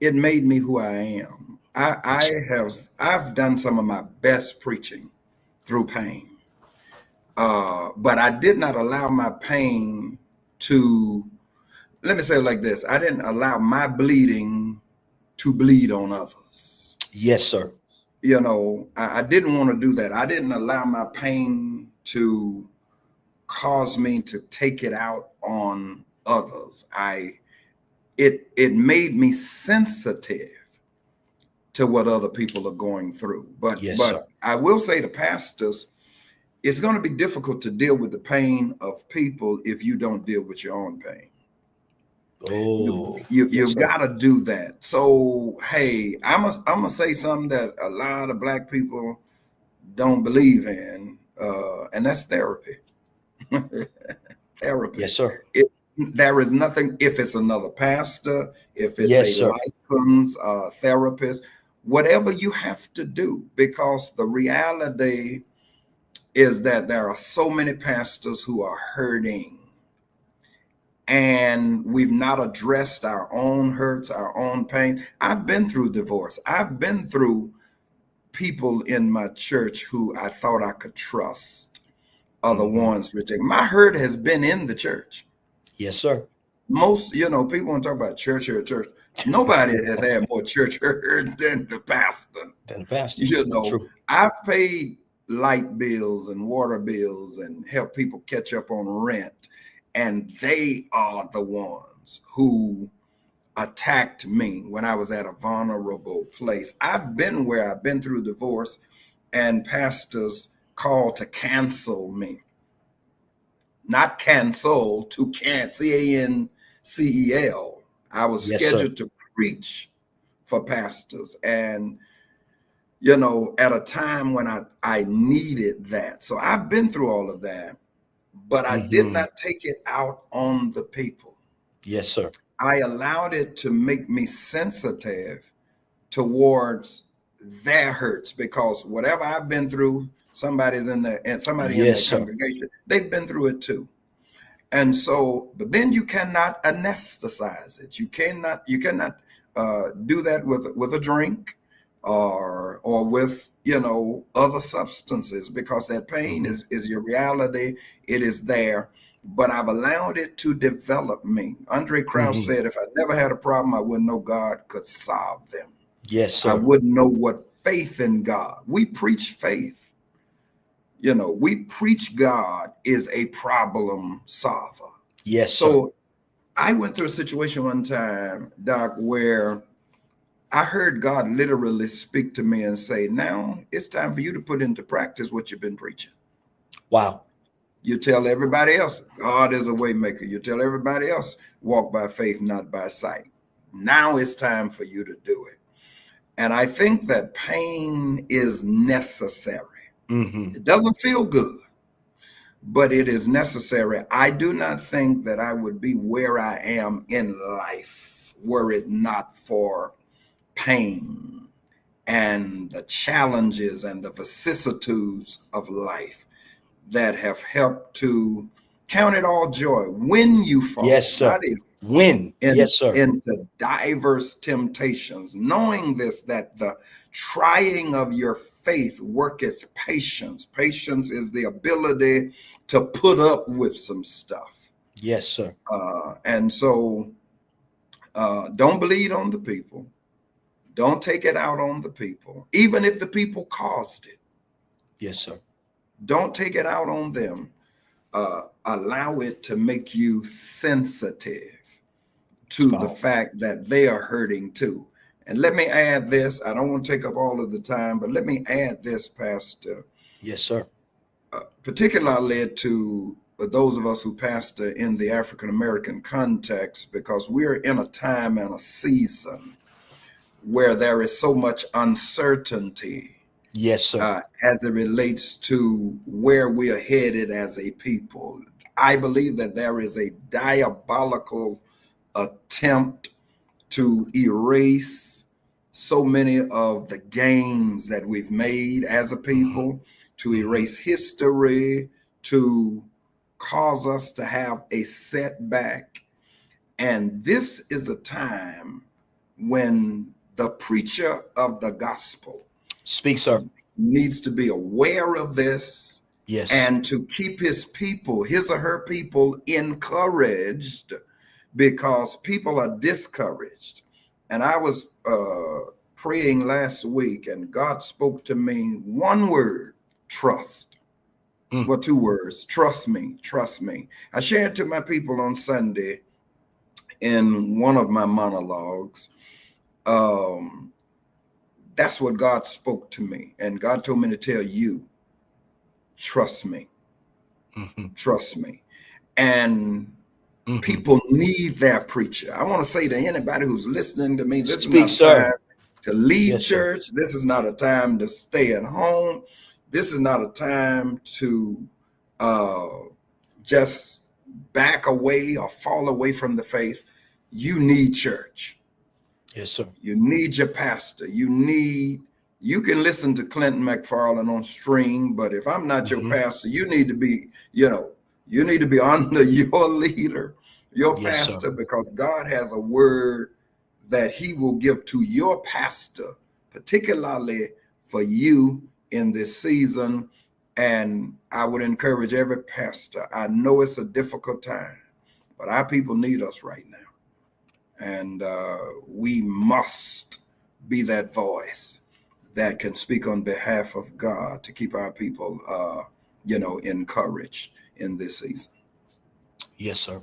It made me who I am. I've done some of my best preaching through pain. But I did not allow my pain to, let me say it like this. I didn't allow my bleeding to bleed on others. Yes, sir. You know, I didn't want to do that. I didn't allow my pain to cause me to take it out on others. It made me sensitive to what other people are going through. But Sir. I will say to pastors, it's going to be difficult to deal with the pain of people if you don't deal with your own pain. Oh, you've got to do that. So, hey, I'm gonna say something that a lot of Black people don't believe in, and that's therapy. Therapy. Yes, sir. There is nothing, if it's another pastor, if it's Yes, sir. licensed therapist, whatever you have to do, because the reality is that there are so many pastors who are hurting, and we've not addressed our own hurts, our own pain. I've been through divorce. I've been through people in my church who I thought I could trust are the ones rejecting. My hurt has been in the church. Yes, sir. Most, people want to talk about church. Nobody has had more church hurt than the pastor. True. I've paid light bills and water bills and helped people catch up on rent. And they are the ones who attacked me when I was at a vulnerable place. I've been where I've been through divorce, and pastors called to cancel me. Not cancel, to cancel, CANCEL. I was scheduled to preach for pastors, and at a time when I needed that. So I've been through all of that, but I did not take it out on the people. Yes, sir. I allowed it to make me sensitive towards their hurts, because whatever I've been through, somebody's in there, and somebody in the congregation, they've been through it too. And so, but then you cannot anesthetize it. You cannot do that with a drink or with other substances, because that pain is your reality. It is there, but I've allowed it to develop me. Andre Krauss said, if I never had a problem, I wouldn't know God could solve them. Yes, sir. I wouldn't know what faith in God. We preach faith. We preach God is a problem solver. Yes, sir. So I went through a situation one time, Doc, where I heard God literally speak to me and say, now it's time for you to put into practice what you've been preaching. Wow. You tell everybody else, God is a way maker. You tell everybody else, walk by faith, not by sight. Now it's time for you to do it. And I think that pain is necessary. It doesn't feel good, but it is necessary. I do not think that I would be where I am in life were it not for pain and the challenges and the vicissitudes of life that have helped to count it all joy when you fall. Yes, sir. Into diverse temptations, knowing this, that the trying of your faith worketh patience. Patience is the ability to put up with some stuff. Yes, sir. And so don't bleed on the people. Don't take it out on the people, even if the people caused it. Yes, sir. Don't take it out on them. Allow it to make you sensitive to the fact that they are hurting too. And let me add this. I don't want to take up all of the time, but let me add this, Pastor. Yes, sir. Particularly to but those of us who pastor in the African American context, because we're in a time and a season where there is so much uncertainty. Yes, sir. As it relates to where we are headed as a people. I believe that there is a diabolical attempt to erase so many of the gains that we've made as a people, to erase history, to cause us to have a setback. And this is a time when the preacher of the gospel Speak, sir. needs to be aware of this. Yes. And to keep his people, his or her people, encouraged, because people are discouraged. And I was praying last week, and God spoke to me one word: trust. Well, two words: trust me, trust me. I shared to my people on Sunday in one of my monologues. That's what God spoke to me. And God told me to tell you, trust me. Trust me. And people need their preacher. I want to say to anybody who's listening to me, this Speak, is not a time sir. to leave Yes, church. Sir. This is not a time to stay at home. This is not a time to just back away or fall away from the faith. You need church. Yes, sir. You need your pastor. You can listen to Clinton McFarland on stream, but if I'm not your pastor, you need to be, you need to be under your leader, your Yes, pastor, sir. because God has a word that he will give to your pastor, particularly for you in this season. And I would encourage every pastor. I know it's a difficult time, but our people need us right now. And we must be that voice that can speak on behalf of God to keep our people, encouraged in this season. Yes, sir.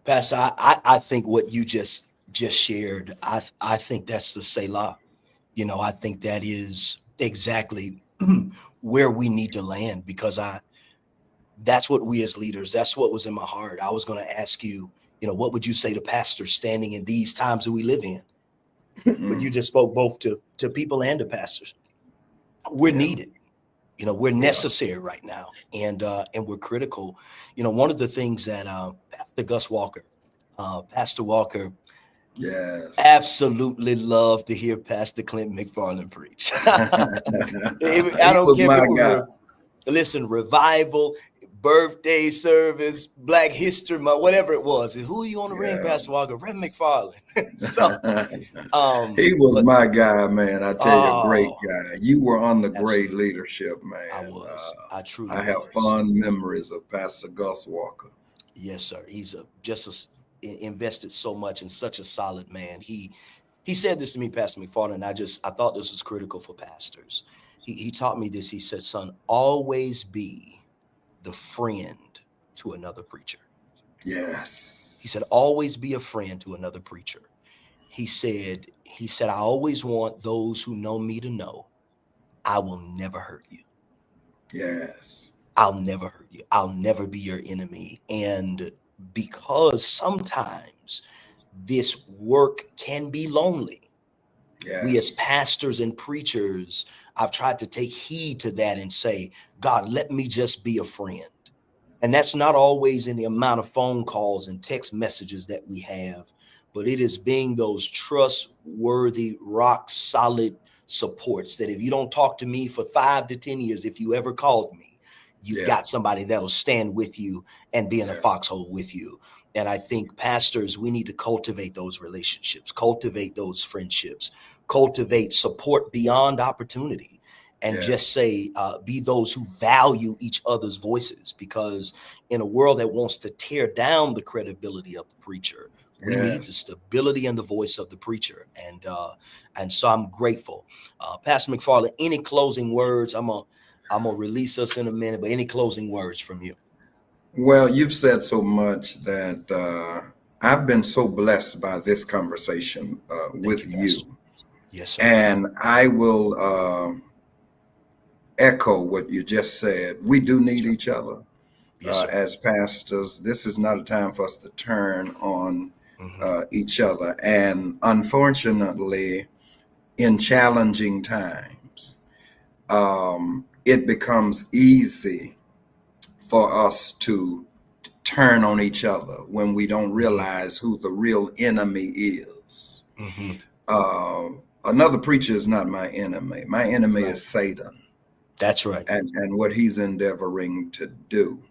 Pastor, I think what you just shared, I think that's the Selah. I think that is exactly where we need to land, because that's what we as leaders, that's what was in my heart. I was going to ask you, what would you say to pastors standing in these times that we live in? But you just spoke both to people and to pastors. We're needed. We're necessary right now, and we're critical. One of the things that Pastor Walker, yes, absolutely love to hear Pastor Clinton McFarland preach. I he don't was care my if it guy. listen, revival, birthday service, Black History Month, whatever it was. Who are you on the ring, Pastor Walker? Reverend McFarland. So, he was my guy, man. I tell you, a great guy. You were under great leadership, man. I was. I truly I have fond memories of Pastor Gus Walker. Yes, sir. He's invested so much in such a solid man. He said this to me, Pastor McFarland, and I thought this was critical for pastors. He taught me this. He said, son, always be the friend to another preacher. Yes. He said, always be a friend to another preacher. He said, I always want those who know me to know I will never hurt you. Yes. I'll never hurt you. I'll never be your enemy. And because sometimes this work can be lonely. Yes. We as pastors and preachers, I've tried to take heed to that and say, God, let me just be a friend. And that's not always in the amount of phone calls and text messages that we have, but it is being those trustworthy, rock solid supports that if you don't talk to me for 5 to 10 years, if you ever called me, you've got somebody that'll stand with you and be in a foxhole with you. And I think pastors, we need to cultivate those relationships, cultivate those friendships, cultivate support beyond opportunity, and just say, be those who value each other's voices, because in a world that wants to tear down the credibility of the preacher, we need the stability and the voice of the preacher. And so I'm grateful. Pastor McFarland, any closing words? I'm gonna release us in a minute, but any closing words from you? Well, you've said so much that I've been so blessed by this conversation with you. Yes, sir. And I will echo what you just said. We do need each other. Yes, sir. As pastors, this is not a time for us to turn on each other. And unfortunately, in challenging times, it becomes easy for us to turn on each other when we don't realize who the real enemy is. Another preacher is not my enemy. My enemy is Satan. That's right. And what he's endeavoring to do.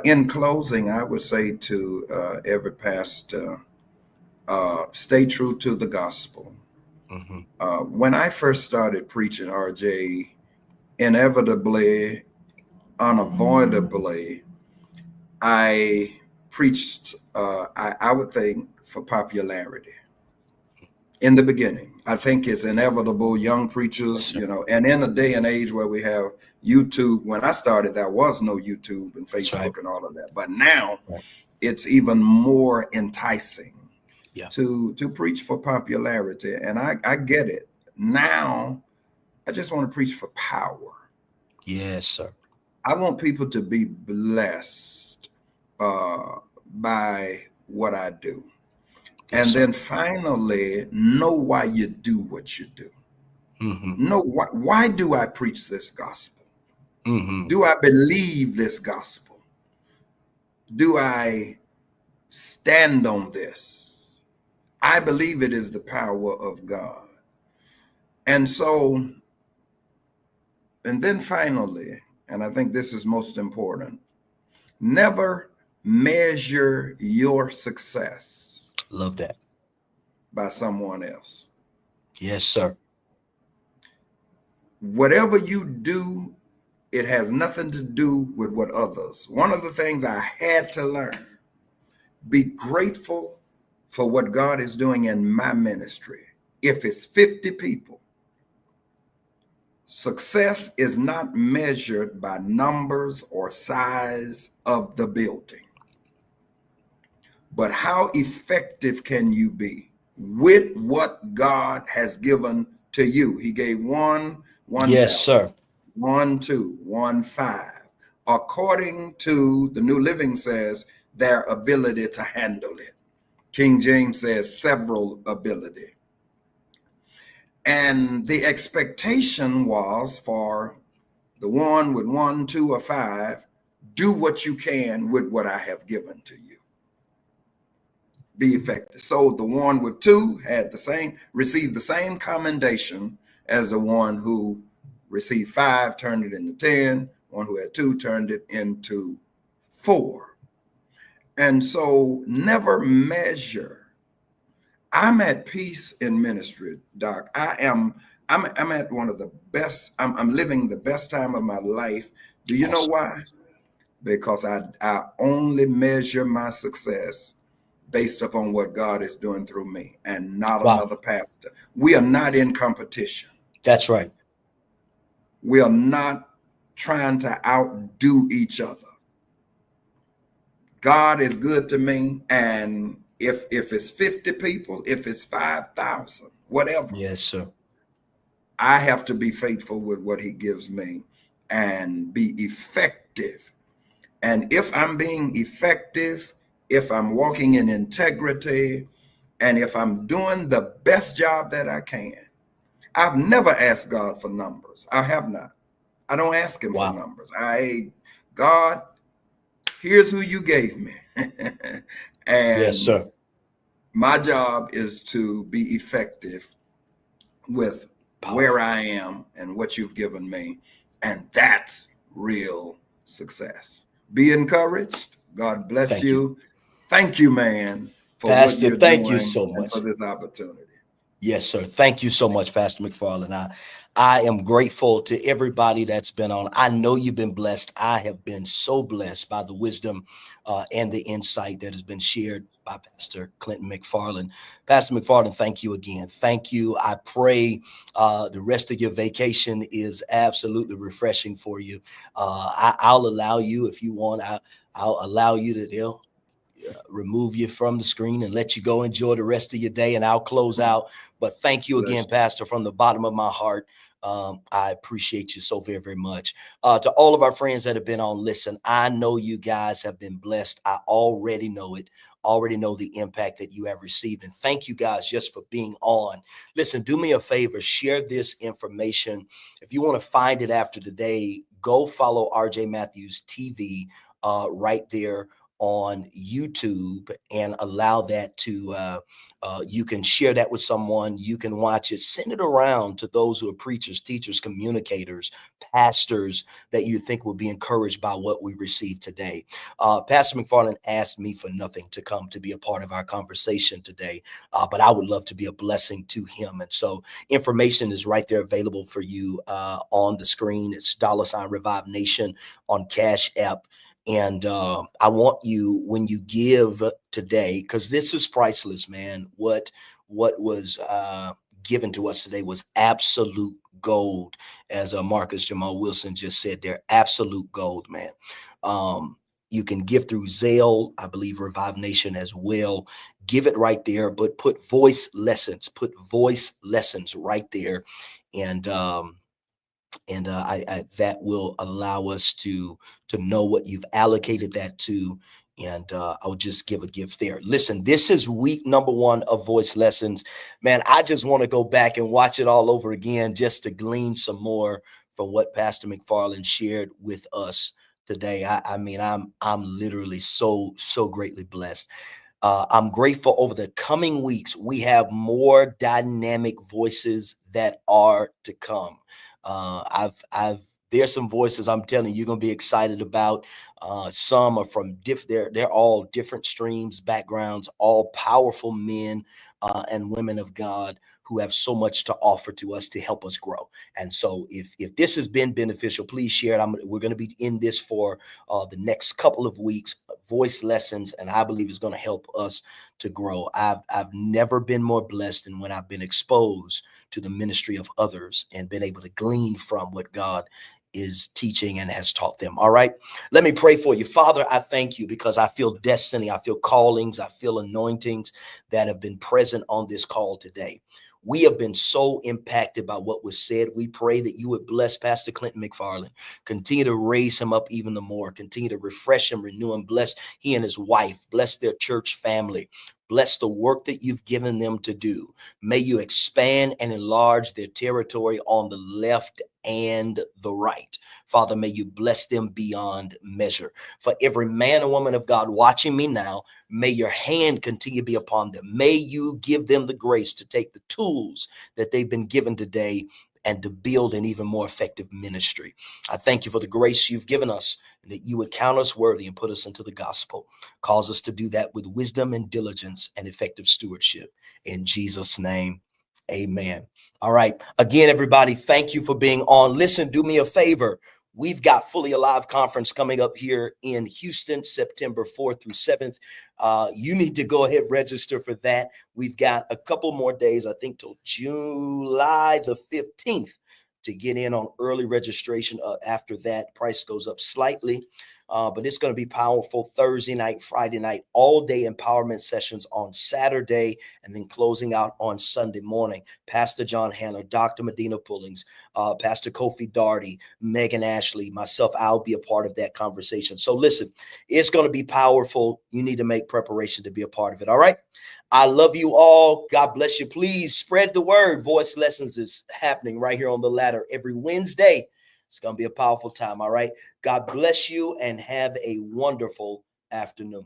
In closing, I would say to every pastor, stay true to the gospel. When I first started preaching, RJ, inevitably, unavoidably, I preached, I would think, for popularity. In the beginning, I think it's inevitable. Young preachers, Yes, and in a day and age where we have YouTube, when I started, there was no YouTube and Facebook and all of that. But now it's even more enticing to preach for popularity. And I get it. Now, I just want to preach for power. Yes, sir. I want people to be blessed by what I do. And then finally, know why you do what you do. Know why do I preach this gospel? Do I believe this gospel? Do I stand on this? I believe it is the power of God. And so, and then finally, and I think this is most important, never measure your success. Love that. By someone else. Yes, sir. Whatever you do, it has nothing to do with what others. One of the things I had to learn, be grateful for what God is doing in my ministry. If it's 50 people, success is not measured by numbers or size of the building. But how effective can you be with what God has given to you? He gave one yes, talent, sir. 1, 2, 1, 5. According to the New Living says, their ability to handle it. King James says several ability. And the expectation was for the one with 1, 2, or 5, do what you can with what I have given to you. Be effective. So the one with 2 had received the same commendation as the one who received 5, turned it into 10. One who had 2 turned it into 4. And so never measure. I'm at peace in ministry, Doc. I'm at one of the best. I'm living the best time of my life. Do you know why? Because I only measure my success based upon what God is doing through me and not another pastor. We are not in competition. That's right. We are not trying to outdo each other. God is good to me. And if it's 50 people, if it's 5,000, whatever. Yes, sir. I have to be faithful with what he gives me and be effective. And if I'm being effective, if I'm walking in integrity, and if I'm doing the best job that I can, I've never asked God for numbers. I have not. I don't ask him for numbers. God, here's who you gave me. And yes, sir. My job is to be effective with where I am and what you've given me. And that's real success. Be encouraged. God bless you. Thank you, man, for Pastor, what you're thank doing you so much for this opportunity. Yes, sir. Thank you so much, Pastor McFarland. I am grateful to everybody that's been on. I know you've been blessed. I have been so blessed by the wisdom and the insight that has been shared by Pastor Clinton McFarland. Pastor McFarland, thank you again. Thank you. I pray the rest of your vacation is absolutely refreshing for you. I'll allow you, if you want, I'll allow you to remove you from the screen and let you go enjoy the rest of your day, and I'll close out. But thank you again, Pastor, from the bottom of my heart. I appreciate you so very, very much. To all of our friends that have been on, listen, I know you guys have been blessed. I already know it. Already know the impact that you have received. And thank you guys just for being on. Listen, do me a favor, share this information. If you want to find it after today, go follow RJ Matthews TV right there on YouTube and allow that to you can share that with someone. You can watch it, send it around to those who are preachers, teachers, communicators, pastors that you think will be encouraged by what we received today. Pastor McFarland asked me for nothing to come to be a part of our conversation today, but I would love to be a blessing to him. And so information is right there available for you on the screen. It's $Revive Nation on Cash App. And I want you, when you give today, because this is priceless, man. What was given to us today was absolute gold, as Marcus Jamal Wilson just said. They're absolute gold, man. You can give through Zelle, I believe Revive Nation as well. Give it right there, but put voice lessons right there, and I that will allow us to know what you've allocated that to, and I'll just give a gift there. Listen, this is week number 1 of Voice Lessons. Man, I just want to go back and watch it all over again just to glean some more from what Pastor McFarland shared with us today. I mean, I'm literally so greatly blessed. I'm grateful over the coming weeks. We have more dynamic voices that are to come. There's some voices I'm telling you, you're going to be excited about. Some are from they're all different streams, backgrounds, all powerful men and women of God who have so much to offer to us to help us grow. And so if this has been beneficial, please share it. We're going to be in this for the next couple of weeks, voice lessons, and I believe it's going to help us to grow. I've never been more blessed than when I've been exposed to the ministry of others and been able to glean from what God is teaching and has taught them. All right. Let me pray for you. Father, I thank you because I feel destiny. I feel callings. I feel anointings that have been present on this call today. We have been so impacted by what was said. We pray that you would bless Pastor Clinton McFarland, continue to raise him up even the more, continue to refresh him, renew him, bless he and his wife, bless their church family, bless the work that you've given them to do. May you expand and enlarge their territory on the left and the right. Father, may you bless them beyond measure. For every man and woman of God watching me now, may your hand continue to be upon them. May you give them the grace to take the tools that they've been given today and to build an even more effective ministry. I thank you for the grace you've given us, and that you would count us worthy and put us into the gospel. Cause us to do that with wisdom and diligence and effective stewardship. In Jesus' name, amen. All right. Again, everybody, thank you for being on. Listen, do me a favor. We've got Fully Alive Conference coming up here in Houston, September 4th through 7th. You need to go ahead, register for that. We've got a couple more days, I think till July the 15th to get in on early registration. After that, price goes up slightly. But it's going to be powerful. Thursday night, Friday night, all day empowerment sessions on Saturday, and then closing out on Sunday morning. Pastor John Hanna, Dr. Medina Pullings, Pastor Kofi Darty, Megan Ashley, myself, I'll be a part of that conversation. So listen, it's going to be powerful. You need to make preparation to be a part of it. All right. I love you all. God bless you. Please spread the word. Voice Lessons is happening right here on the ladder every Wednesday. It's going to be a powerful time. All right. God bless you and have a wonderful afternoon.